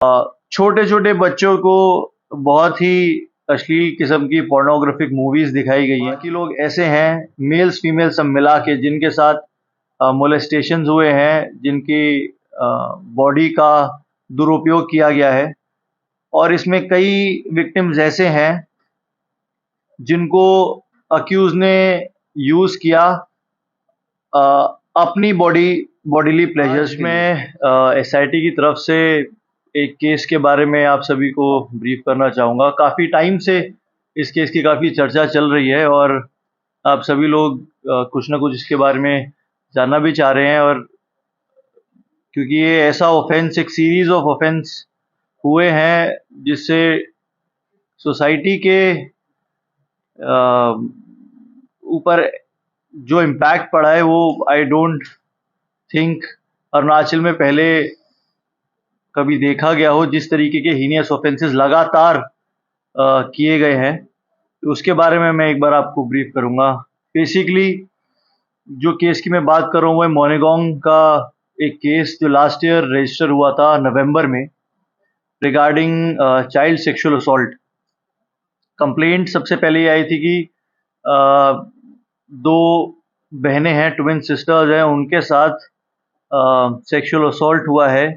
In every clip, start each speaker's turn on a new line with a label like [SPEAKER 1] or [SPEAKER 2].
[SPEAKER 1] छोटे छोटे बच्चों को बहुत ही अश्लील किस्म की पोर्नोग्राफिक मूवीज दिखाई गई हैं। बाकी लोग ऐसे हैं मेल्स फीमेल सब मिला के जिनके साथ मोलेस्टेशन हुए हैं, जिनकी बॉडी का दुरुपयोग किया गया है। और इसमें कई विक्टिम्स ऐसे हैं जिनको अक्यूज ने यूज किया अपनी बॉडीली प्लेजर्स में। एसआईटी की तरफ से एक केस के बारे में आप सभी को ब्रीफ करना चाहूँगा। काफ़ी टाइम से इस केस की काफ़ी चर्चा चल रही है और आप सभी लोग कुछ ना कुछ इसके बारे में जानना भी चाह रहे हैं। और क्योंकि ये ऐसा ऑफेंस, एक सीरीज ऑफ ऑफेंस हुए हैं जिससे सोसाइटी के ऊपर जो इम्पैक्ट पड़ा है वो आई डोंट थिंक अरुणाचल में पहले कभी देखा गया हो। जिस तरीके के हीनियस ऑफेंसेस लगातार किए गए हैं, तो उसके बारे में मैं एक बार आपको ब्रीफ करूंगा। बेसिकली जो केस की मैं बात कर रहा हूँ वो मोनेगोंग का एक केस जो लास्ट ईयर रजिस्टर हुआ था नवंबर में, regarding child sexual assault. Complaint सबसे पहले ये आई थी कि दो बहनें हैं, ट्विन सिस्टर्स हैं, उनके साथ सेक्सुअल असॉल्ट हुआ है।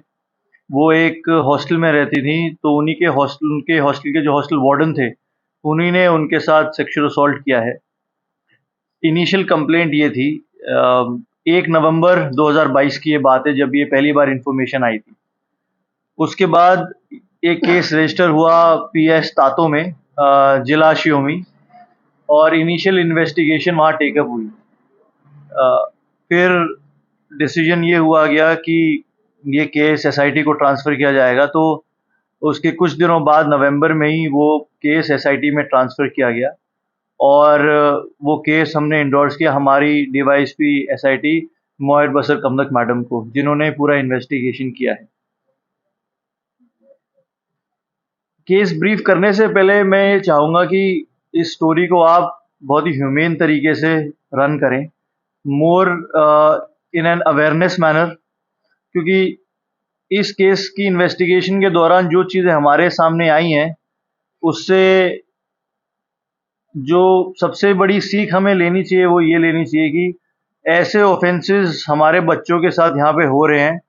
[SPEAKER 1] वो एक हॉस्टल में रहती थी, तो उनके हॉस्टल के जो हॉस्टल वार्डन थे उन्हीं ने उनके साथ सेक्सुअल असॉल्ट किया है। इनिशियल कंप्लेंट ये थी 1 नवंबर 2022 की ये बात है जब ये पहली बार इंफॉर्मेशन आई थी। उसके बाद एक केस रजिस्टर हुआ पीएस तातो में, जिला शियोमी, और इनिशियल इन्वेस्टिगेशन वहाँ टेकअप हुई। फिर डिसीजन ये हुआ गया कि ये केस एसआईटी को ट्रांसफ़र किया जाएगा। तो उसके कुछ दिनों बाद नवंबर में ही वो केस एसआईटी में ट्रांसफ़र किया गया और वो केस हमने इंडोर्स किया हमारी डीवाईएसपी एसआईटी मोयर बसर कमदक मैडम को, जिन्होंने पूरा इन्वेस्टिगेशन किया है। केस ब्रीफ करने से पहले मैं ये चाहूँगा कि इस स्टोरी को आप बहुत ही ह्यूमेन तरीके से रन करें, मोर इन एन अवेयरनेस मैनर, क्योंकि इस केस की इन्वेस्टिगेशन के दौरान जो चीज़ें हमारे सामने आई हैं उससे जो सबसे बड़ी सीख हमें लेनी चाहिए वो ये लेनी चाहिए कि ऐसे ऑफेंसेस हमारे बच्चों के साथ यहाँ पे हो रहे हैं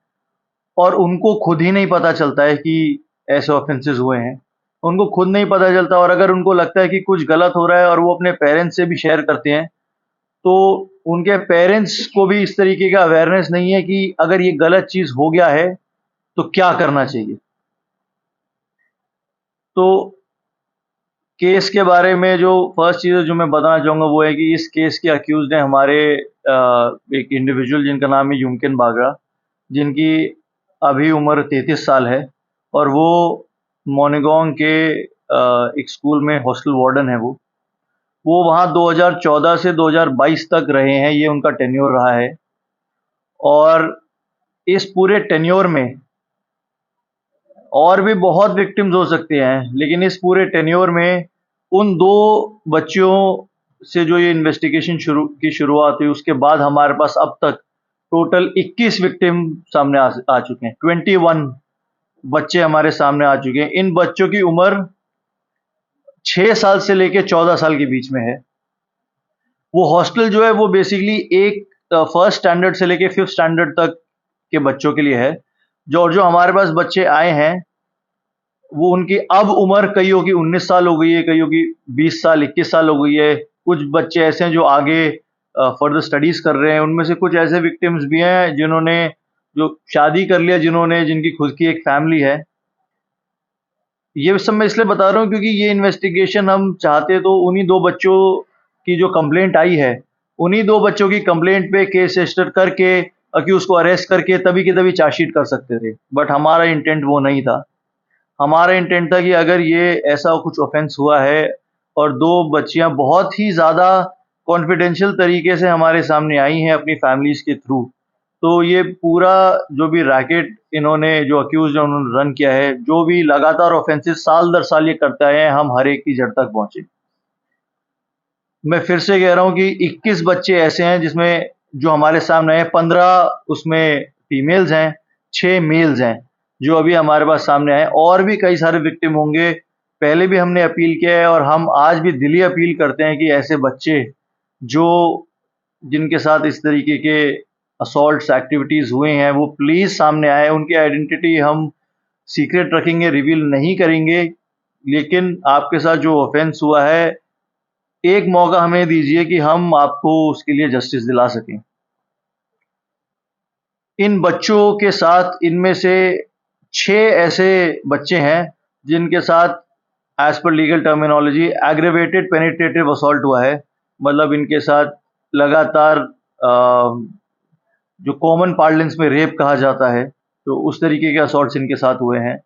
[SPEAKER 1] और उनको खुद ही नहीं पता चलता है कि ऐसे ऑफेंसेस हुए हैं। उनको खुद नहीं पता चलता, और अगर उनको लगता है कि कुछ गलत हो रहा है और वो अपने पेरेंट्स से भी शेयर करते हैं, तो उनके पेरेंट्स को भी इस तरीके का अवेयरनेस नहीं है कि अगर ये गलत चीज़ हो गया है तो क्या करना चाहिए। तो केस के बारे में जो फर्स्ट चीज़ जो मैं बताना चाहूँगा वो है कि इस केस के अक्यूज़्ड हैं हमारे एक इंडिविजुअल जिनका नाम है युमकिन बागरा, जिनकी अभी उम्र 33 साल है और वो मोनेगोंग के एक स्कूल में हॉस्टल वार्डन है। वो वहाँ 2014 से 2022 तक रहे हैं, ये उनका टेन्योर रहा है। और इस पूरे टेन्योर में और भी बहुत विक्टिम्स हो सकते हैं, लेकिन इस पूरे टेन्योर में उन दो बच्चियों से जो ये इन्वेस्टिगेशन शुरुआत हुई उसके बाद हमारे पास अब तक टोटल 21 विक्टिम सामने आ चुके हैं। 21 बच्चे हमारे सामने आ चुके हैं। इन बच्चों की उम्र 6 साल से लेके 14 साल के बीच में है। वो हॉस्टल जो है वो बेसिकली एक फर्स्ट स्टैंडर्ड से लेके 5th स्टैंडर्ड तक के बच्चों के लिए है। जो हमारे पास बच्चे आए हैं वो उनकी अब उम्र कईयों की 19 साल हो गई है, कईयों की 20 साल 21 साल हो गई है। कुछ बच्चे ऐसे हैं जो आगे फर्दर स्टडीज कर रहे हैं। उनमें से कुछ ऐसे विक्टिम्स भी हैं जिन्होंने जो शादी कर लिया, जिनकी खुद की एक फैमिली है। ये सब मैं इसलिए बता रहा हूँ क्योंकि ये इन्वेस्टिगेशन हम चाहते तो उन्हीं दो बच्चों की जो कंप्लेंट आई है, उन्हीं दो बच्चों की कंप्लेंट पे केस रजिस्टर करके अक्यूज को अरेस्ट करके तभी की तभी चार्जशीट कर सकते थे, बट हमारा इंटेंट वो नहीं था। हमारा इंटेंट था कि अगर ये ऐसा कुछ ऑफेंस हुआ है और दो बच्चियां बहुत ही ज़्यादा कॉन्फिडेंशियल तरीके से हमारे सामने आई हैं अपनी फैमिलीज़ के थ्रू, तो ये पूरा जो भी रैकेट इन्होंने जो अक्यूज उन्होंने रन किया है, जो भी लगातार ऑफेंसेस साल दर साल ये करता है, हम हर एक की जड़ तक पहुंचे। मैं फिर से कह रहा हूँ कि 21 बच्चे ऐसे हैं जिसमें जो हमारे सामने हैं 15 उसमें फीमेल्स हैं, 6 मेल्स हैं। जो अभी हमारे पास सामने आए। और भी कई सारे विक्टिम होंगे, पहले भी हमने अपील किया है और हम आज भी दिली अपील करते हैं कि ऐसे बच्चे जो जिनके साथ इस तरीके के असॉल्ट्स एक्टिविटीज़ हुए हैं वो प्लीज़ सामने आए। उनकी आइडेंटिटी हम सीक्रेट रखेंगे, रिवील नहीं करेंगे, लेकिन आपके साथ जो ऑफेंस हुआ है, एक मौका हमें दीजिए कि हम आपको उसके लिए जस्टिस दिला सकें। इन बच्चों के साथ इनमें से 6 ऐसे बच्चे हैं जिनके साथ as per legal terminology aggravated penetrative assault हुआ है। मतलब इनके साथ लगातार जो कॉमन पार्लेंस में रेप कहा जाता है, तो उस तरीके के असॉल्ट्स इनके साथ हुए हैं।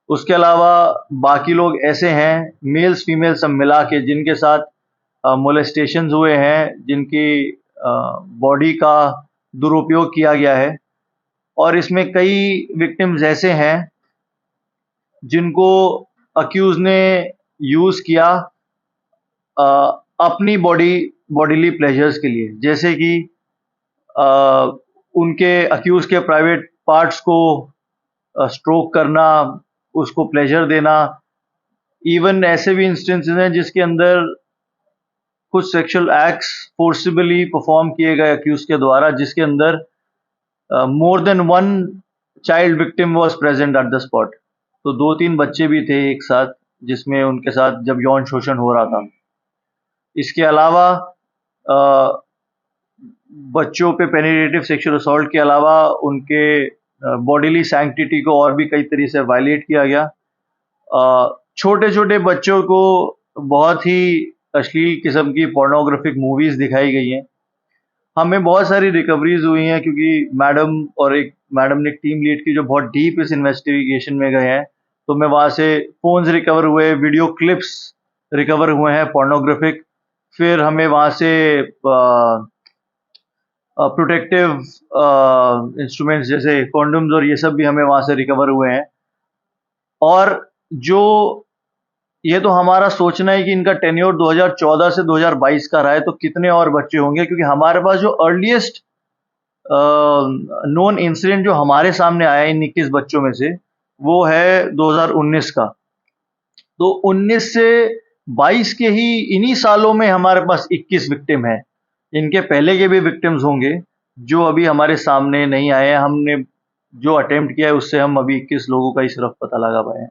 [SPEAKER 1] उसके अलावा बाकी लोग ऐसे हैं, मेल्स फीमेल्स सब मिला के, जिनके साथ मोलेस्टेशंस हुए हैं, जिनकी बॉडी का दुरुपयोग किया गया है। और इसमें कई विक्टिम्स ऐसे हैं जिनको अक्यूज ने यूज़ किया अपनी बॉडीली प्लेजर्स के लिए, जैसे कि उनके अक्यूज के प्राइवेट पार्ट्स को स्ट्रोक करना, उसको प्लेजर देना। इवन ऐसे भी इंस्टेंसेस हैं जिसके अंदर कुछ सेक्सुअल एक्ट्स फोर्सिबली परफॉर्म किए गए अक्यूज के द्वारा, जिसके अंदर more than one child victim was present at the spot. तो 2-3 बच्चे भी थे एक साथ, जिसमें उनके साथ जब यौन शोषण हो रहा था। इसके अलावा बच्चों पे पेनिट्रेटिव सेक्सुअल असॉल्ट के अलावा उनके बॉडीली सैंक्टिटी को और भी कई तरीके से वायलेट किया गया। छोटे छोटे बच्चों को बहुत ही अश्लील किस्म की पोर्नोग्राफिक मूवीज़ दिखाई गई हैं। हमें बहुत सारी रिकवरीज हुई हैं, क्योंकि मैडम ने एक टीम लीड की जो बहुत डीप इस इन्वेस्टिगेशन में गए हैं। तो मैं वहाँ से फ़ोन्स रिकवर हुए, वीडियो क्लिप्स रिकवर हुए हैं पोर्नोग्राफिक। फिर हमें वहाँ से प्रोटेक्टिव इंस्ट्रूमेंट्स जैसे कॉन्डम्स और ये सब भी हमें वहाँ से रिकवर हुए हैं। और जो ये तो हमारा सोचना है कि इनका टेन्योर 2014 से 2022 का रहा है, तो कितने और बच्चे होंगे, क्योंकि हमारे पास जो अर्लीस्ट नोन इंसिडेंट जो हमारे सामने आया इन 21 बच्चों में से, वो है 2019 का। तो 19 से 22 के ही इन्हीं सालों में हमारे पास 21 विक्टिम हैं। इनके पहले के भी विक्टिम्स होंगे जो अभी हमारे सामने नहीं आए हैं। हमने जो अटेम्प्ट किया है उससे हम अभी 21 लोगों का ही सिर्फ पता लगा पाए हैं।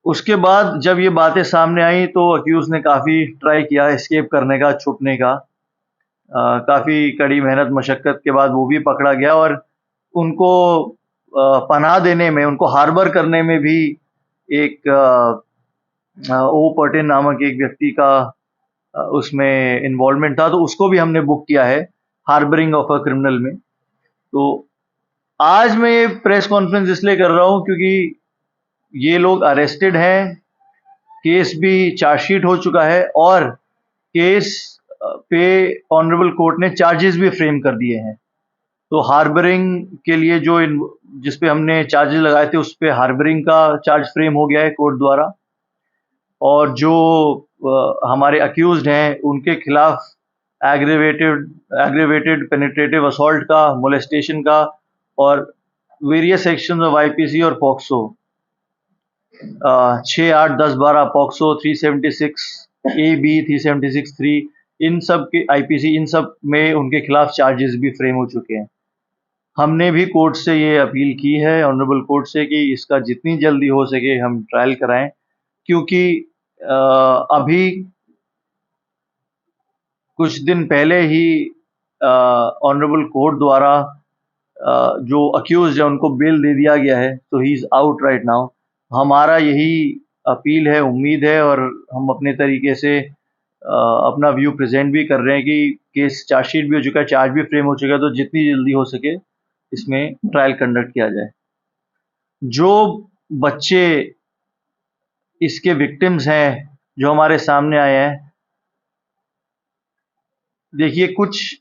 [SPEAKER 1] उसके बाद जब ये बातें सामने आई तो अक्यूज ने काफ़ी ट्राई किया एस्केप करने का, छुपने का। काफ़ी कड़ी मेहनत मशक्क़त के बाद वो भी पकड़ा गया, और उनको पनाह देने में, उनको हार्बर करने में भी एक ओ पर्टिन नामक एक व्यक्ति का उसमें इन्वॉल्वमेंट था, तो उसको भी हमने बुक किया है हार्बरिंग ऑफ अ क्रिमिनल में। तो आज मैं ये प्रेस कॉन्फ्रेंस इसलिए कर रहा हूँ क्योंकि ये लोग अरेस्टेड हैं, केस भी चार्जशीट हो चुका है, और केस पे ऑनरेबल कोर्ट ने चार्जेस भी फ्रेम कर दिए हैं। तो हार्बरिंग के लिए जो जिस पे हमने चार्जेस लगाए थे उस पे हार्बरिंग का चार्ज फ्रेम हो गया है कोर्ट द्वारा, और जो हमारे अक्यूज्ड हैं उनके खिलाफ एग्रेवेटेड पेनिट्रेटिव असॉल्ट का, मोलेस्टेशन का, और वेरियस सेक्शंस ऑफ आईपीसी और पॉक्सो 6, 8, 10, 12, पॉक्सो 376 ए बी 376 3, इन सब के आईपीसी, इन सब में उनके खिलाफ चार्जेस भी फ्रेम हो चुके हैं। हमने भी कोर्ट से ये अपील की है, ऑनरेबल कोर्ट से, कि इसका जितनी जल्दी हो सके हम ट्रायल कराएं, क्योंकि अभी कुछ दिन पहले ही ऑनरेबल कोर्ट द्वारा जो अक्यूज है उनको बेल दे दिया गया है, तो he is out right now. हमारा यही अपील है, उम्मीद है, और हम अपने तरीके से अपना व्यू प्रेजेंट भी कर रहे हैं कि केस चार्जशीट भी हो चुका है, चार्ज भी फ्रेम हो चुका है, तो जितनी जल्दी हो सके इसमें ट्रायल कंडक्ट किया जाए। जो बच्चे इसके विक्टिम्स हैं जो हमारे सामने आए हैं, देखिए कुछ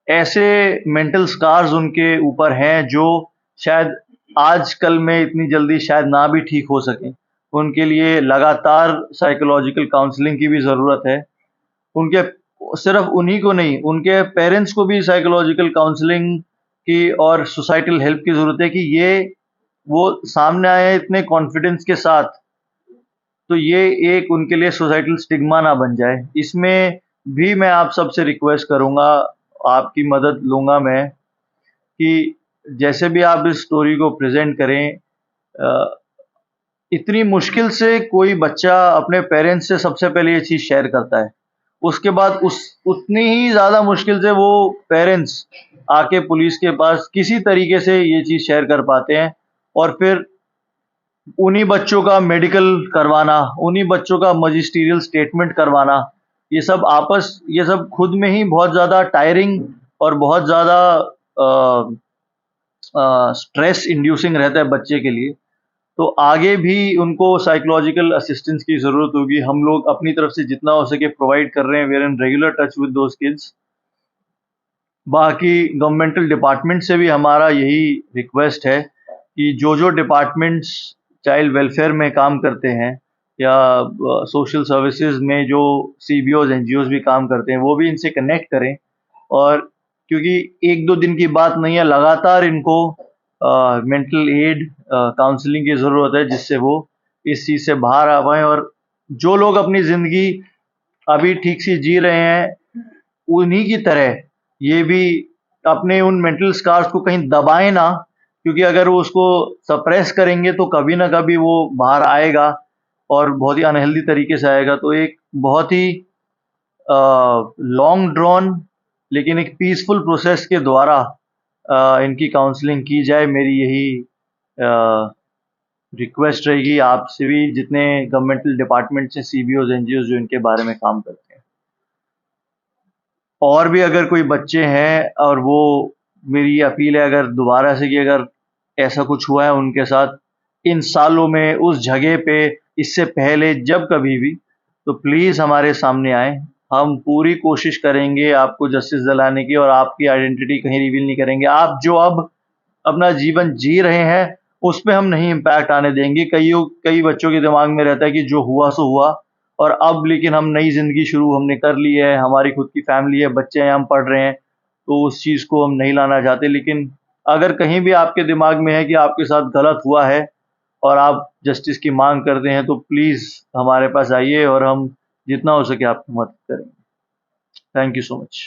[SPEAKER 1] ऐसे मेंटल स्कार्स उनके ऊपर हैं जो शायद आजकल में इतनी जल्दी शायद ना भी ठीक हो सकें। उनके लिए लगातार साइकोलॉजिकल काउंसलिंग की भी ज़रूरत है। उनके सिर्फ उन्हीं को नहीं, उनके पेरेंट्स को भी साइकोलॉजिकल काउंसलिंग कि और सोसाइटल हेल्प की ज़रूरत है कि ये वो सामने आए हैं इतने कॉन्फिडेंस के साथ, तो ये एक उनके लिए सोसाइटल स्टिग्मा ना बन जाए। इसमें भी मैं आप सबसे रिक्वेस्ट करूँगा, आपकी मदद लूँगा मैं कि जैसे भी आप इस स्टोरी को प्रेज़ेंट करें, इतनी मुश्किल से कोई बच्चा अपने पेरेंट्स से सबसे पहले ये चीज़ शेयर करता है। उसके बाद उस उतनी ही ज़्यादा मुश्किल से वो पेरेंट्स आके पुलिस के पास किसी तरीके से ये चीज़ शेयर कर पाते हैं, और फिर उन्हीं बच्चों का मेडिकल करवाना, उन्हीं बच्चों का मजिस्टीरियल स्टेटमेंट करवाना, ये सब खुद में ही बहुत ज़्यादा टायरिंग और बहुत ज़्यादा स्ट्रेस इंड्यूसिंग रहता है बच्चे के लिए। तो आगे भी उनको साइकोलॉजिकल असिस्टेंस की ज़रूरत होगी। हम लोग अपनी तरफ से जितना हो सके प्रोवाइड कर रहे हैं। We are in regular touch with those kids. बाकी गवर्नमेंटल डिपार्टमेंट से भी हमारा यही रिक्वेस्ट है कि जो डिपार्टमेंट्स चाइल्ड वेलफेयर में काम करते हैं या सोशल सर्विसेज में जो सीबीओज एनजीओज भी काम करते हैं, वो भी इनसे कनेक्ट करें। और क्योंकि एक दो दिन की बात नहीं है, लगातार इनको मेंटल एड काउंसलिंग की ज़रूरत है, जिससे वो इस चीज़ से बाहर आ पाएँ। और जो लोग अपनी ज़िंदगी अभी ठीक से जी रहे हैं, उन्हीं की तरह ये भी अपने उन मेंटल स्कार्स को कहीं दबाए ना, क्योंकि अगर वो उसको सप्रेस करेंगे तो कभी ना कभी वो बाहर आएगा और बहुत ही अनहेल्दी तरीके से आएगा। तो एक बहुत ही लॉन्ग ड्रॉन लेकिन एक पीसफुल प्रोसेस के द्वारा इनकी काउंसलिंग की जाए, मेरी यही रिक्वेस्ट रहेगी आपसे भी, जितने गवर्नमेंटल डिपार्टमेंट्स हैं, सीबीओज एनजीओज जो इनके बारे में काम करते हैं। और भी अगर कोई बच्चे हैं, और वो मेरी अपील है अगर दोबारा से कि अगर ऐसा कुछ हुआ है उनके साथ इन सालों में, उस जगह पे, इससे पहले जब कभी भी, तो प्लीज़ हमारे सामने आएँ। हम पूरी कोशिश करेंगे आपको जस्टिस दिलाने की, और आपकी आइडेंटिटी कहीं रिवील नहीं करेंगे। आप जो अब अपना जीवन जी रहे हैं, उसपे हम नहीं इम्पैक्ट आने देंगे। कई बच्चों के दिमाग में रहता है कि जो हुआ सो हुआ, और अब लेकिन हम नई ज़िंदगी शुरू हमने कर ली है, हमारी खुद की फैमिली है, बच्चे हैं, हम पढ़ रहे हैं, तो उस चीज़ को हम नहीं लाना चाहते। लेकिन अगर कहीं भी आपके दिमाग में है कि आपके साथ गलत हुआ है और आप जस्टिस की माँग करते हैं, तो प्लीज़ हमारे पास आइए और हम जितना हो सके आपकी मदद करेंगे। Thank you so much.